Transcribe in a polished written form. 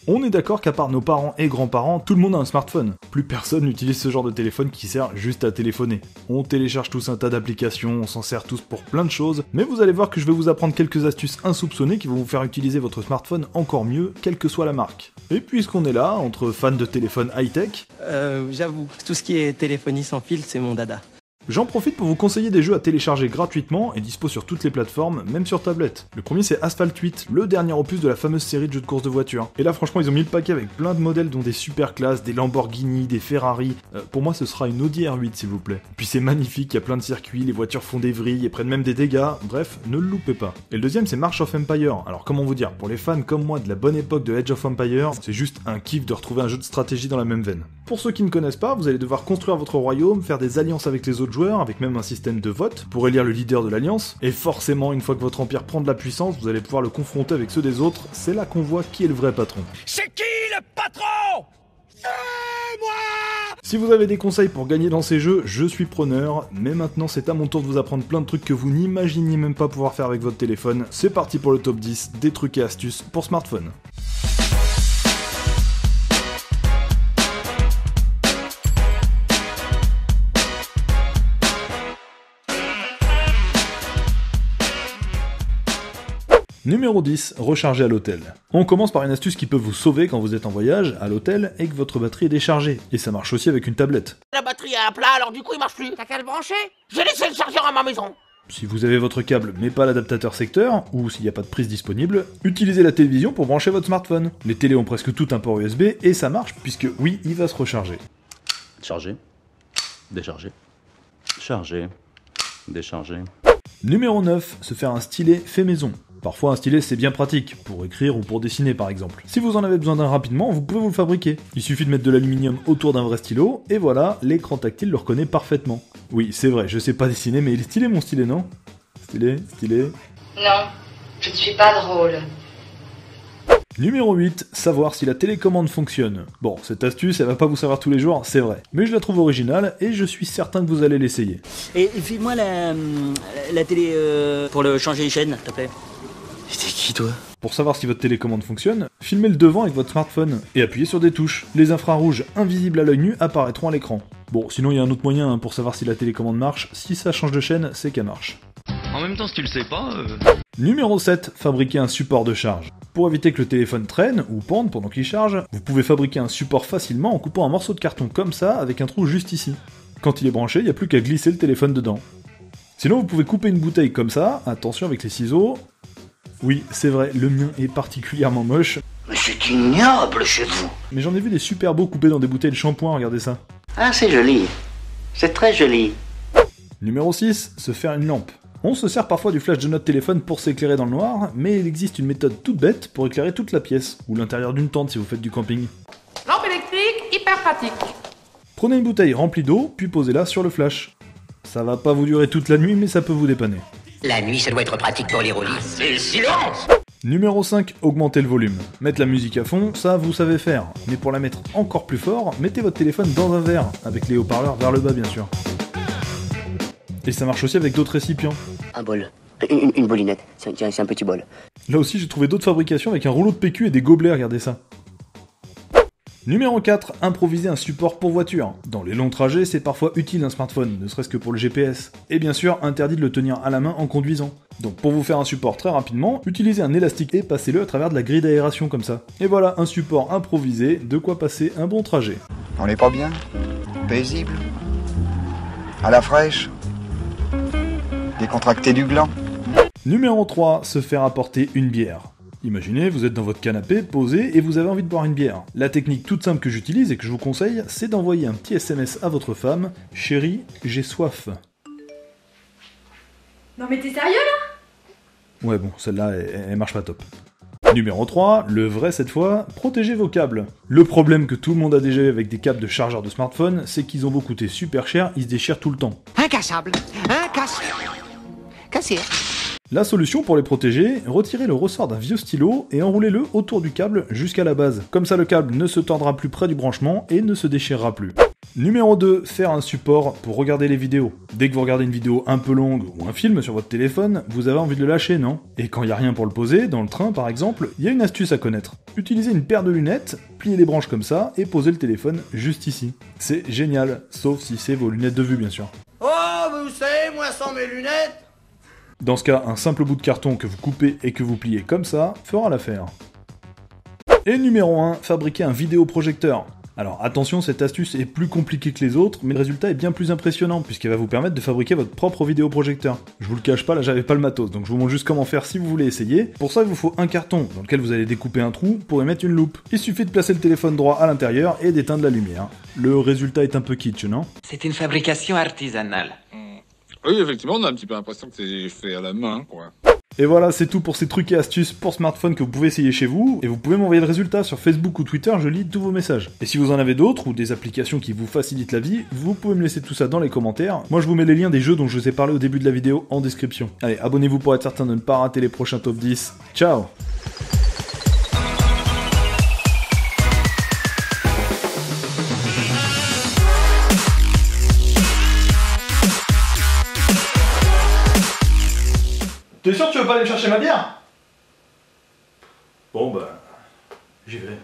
On est d'accord qu'à part nos parents et grands-parents, tout le monde a un smartphone. Plus personne n'utilise ce genre de téléphone qui sert juste à téléphoner. On télécharge tous un tas d'applications, on s'en sert tous pour plein de choses, mais vous allez voir que je vais vous apprendre quelques astuces insoupçonnées qui vont vous faire utiliser votre smartphone encore mieux, quelle que soit la marque. Et puisqu'on est là, entre fans de téléphones high-tech... J'avoue, tout ce qui est téléphonie sans fil, c'est mon dada. J'en profite pour vous conseiller des jeux à télécharger gratuitement et dispo sur toutes les plateformes, même sur tablette. Le premier c'est Asphalt 8, le dernier opus de la fameuse série de jeux de course de voiture. Et là franchement ils ont mis le paquet avec plein de modèles dont des super classes, des Lamborghini, des Ferrari. Pour moi ce sera une Audi R8 s'il vous plaît. Puis c'est magnifique, il y a plein de circuits, les voitures font des vrilles et prennent même des dégâts, bref, ne le loupez pas. Et le deuxième c'est March of Empire. Alors comment vous dire, pour les fans comme moi de la bonne époque de Age of Empire, c'est juste un kiff de retrouver un jeu de stratégie dans la même veine. Pour ceux qui ne connaissent pas, vous allez devoir construire votre royaume, faire des alliances avec les autres joueurs, avec même un système de vote pour élire le leader de l'alliance, et forcément une fois que votre empire prend de la puissance, vous allez pouvoir le confronter avec ceux des autres, c'est là qu'on voit qui est le vrai patron. C'est qui le patron? C'est moi! Si vous avez des conseils pour gagner dans ces jeux, je suis preneur, mais maintenant c'est à mon tour de vous apprendre plein de trucs que vous n'imaginiez même pas pouvoir faire avec votre téléphone. C'est parti pour le top 10 des trucs et astuces pour smartphone. Numéro 10, recharger à l'hôtel. On commence par une astuce qui peut vous sauver quand vous êtes en voyage, à l'hôtel, et que votre batterie est déchargée. Et ça marche aussi avec une tablette. La batterie est à plat, alors du coup il marche plus. T'as qu'à le brancher? J'ai laissé le chargeur à ma maison. Si vous avez votre câble mais pas l'adaptateur secteur, ou s'il n'y a pas de prise disponible, utilisez la télévision pour brancher votre smartphone. Les télés ont presque tout un port USB, et ça marche, puisque oui, il va se recharger. Charger. Décharger. Charger. Décharger. Numéro 9, se faire un stylet fait maison. Parfois un stylet c'est bien pratique, pour écrire ou pour dessiner par exemple. Si vous en avez besoin d'un rapidement, vous pouvez vous le fabriquer. Il suffit de mettre de l'aluminium autour d'un vrai stylo, et voilà, l'écran tactile le reconnaît parfaitement. Oui, c'est vrai, je sais pas dessiner, mais il est stylé mon stylet, non? Stylé. Non, je ne suis pas drôle. Numéro 8, savoir si la télécommande fonctionne. Bon, cette astuce, elle va pas vous servir tous les jours, c'est vrai. Mais je la trouve originale, et je suis certain que vous allez l'essayer. Et file-moi la télé pour le changer les chaînes, s'il te plaît. T'es qui toi? Pour savoir si votre télécommande fonctionne, filmez le devant avec votre smartphone, et appuyez sur des touches. Les infrarouges invisibles à l'œil nu apparaîtront à l'écran. Bon, sinon il y a un autre moyen pour savoir si la télécommande marche, si ça change de chaîne, c'est qu'elle marche. En même temps, si tu le sais pas... Numéro 7, fabriquer un support de charge. Pour éviter que le téléphone traîne ou pende pendant qu'il charge, vous pouvez fabriquer un support facilement en coupant un morceau de carton comme ça avec un trou juste ici. Quand il est branché, il n'y a plus qu'à glisser le téléphone dedans. Sinon vous pouvez couper une bouteille comme ça, attention avec les ciseaux. Oui, c'est vrai, le mien est particulièrement moche. Mais c'est ignoble chez vous. Mais j'en ai vu des super beaux coupés dans des bouteilles de shampoing, regardez ça. Ah, c'est joli. C'est très joli. Numéro 6, se faire une lampe. On se sert parfois du flash de notre téléphone pour s'éclairer dans le noir, mais il existe une méthode toute bête pour éclairer toute la pièce, ou l'intérieur d'une tente si vous faites du camping. Lampe électrique, hyper pratique. Prenez une bouteille remplie d'eau, puis posez-la sur le flash. Ça va pas vous durer toute la nuit, mais ça peut vous dépanner. La nuit, ça doit être pratique pour les roulis. C'est silence! Numéro 5, augmentez le volume. Mettre la musique à fond, ça vous savez faire. Mais pour la mettre encore plus fort, mettez votre téléphone dans un verre, avec les haut-parleurs vers le bas bien sûr. Et ça marche aussi avec d'autres récipients. Un bol. Une bolinette. C'est un petit bol. Là aussi j'ai trouvé d'autres fabrications avec un rouleau de PQ et des gobelets, regardez ça. Numéro 4, improviser un support pour voiture. Dans les longs trajets, c'est parfois utile un smartphone, ne serait-ce que pour le GPS. Et bien sûr, interdit de le tenir à la main en conduisant. Donc pour vous faire un support très rapidement, utilisez un élastique et passez-le à travers de la grille d'aération comme ça. Et voilà, un support improvisé, de quoi passer un bon trajet. On n'est pas bien? Paisible? À la fraîche? Décontracté du gland? Numéro 3, se faire apporter une bière. Imaginez, vous êtes dans votre canapé, posé, et vous avez envie de boire une bière. La technique toute simple que j'utilise et que je vous conseille, c'est d'envoyer un petit SMS à votre femme. « Chérie, j'ai soif ». Non mais t'es sérieux là? Ouais bon, celle-là, elle marche pas top. Numéro 3, le vrai cette fois, protégez vos câbles. Le problème que tout le monde a déjà eu avec des câbles de chargeur de smartphone, c'est qu'ils ont beau coûter super cher, ils se déchirent tout le temps. Incassable. Cassé. La solution pour les protéger, retirez le ressort d'un vieux stylo et enroulez-le autour du câble jusqu'à la base. Comme ça le câble ne se tordra plus près du branchement et ne se déchirera plus. Numéro 2, faire un support pour regarder les vidéos. Dès que vous regardez une vidéo un peu longue ou un film sur votre téléphone, vous avez envie de le lâcher, non? Et quand il n'y a rien pour le poser, dans le train par exemple, il y a une astuce à connaître. Utilisez une paire de lunettes, pliez les branches comme ça et posez le téléphone juste ici. C'est génial, sauf si c'est vos lunettes de vue bien sûr. Oh, vous savez, moi sans mes lunettes. Dans ce cas, un simple bout de carton que vous coupez et que vous pliez comme ça fera l'affaire. Et numéro 1, fabriquer un vidéoprojecteur. Alors attention, cette astuce est plus compliquée que les autres, mais le résultat est bien plus impressionnant, puisqu'elle va vous permettre de fabriquer votre propre vidéoprojecteur. Je vous le cache pas, là j'avais pas le matos, donc je vous montre juste comment faire si vous voulez essayer. Pour ça, il vous faut un carton, dans lequel vous allez découper un trou pour y mettre une loupe. Il suffit de placer le téléphone droit à l'intérieur et d'éteindre la lumière. Le résultat est un peu kitsch, non? C'est une fabrication artisanale. Oui, effectivement, on a un petit peu l'impression que c'est fait à la main, quoi. Et voilà, c'est tout pour ces trucs et astuces pour smartphone que vous pouvez essayer chez vous, et vous pouvez m'envoyer le résultat sur Facebook ou Twitter, je lis tous vos messages. Et si vous en avez d'autres, ou des applications qui vous facilitent la vie, vous pouvez me laisser tout ça dans les commentaires. Moi je vous mets les liens des jeux dont je vous ai parlé au début de la vidéo en description. Allez, abonnez-vous pour être certain de ne pas rater les prochains top 10. Ciao! T'es sûr que tu veux pas aller me chercher ma bière? Bon bah, j'y vais.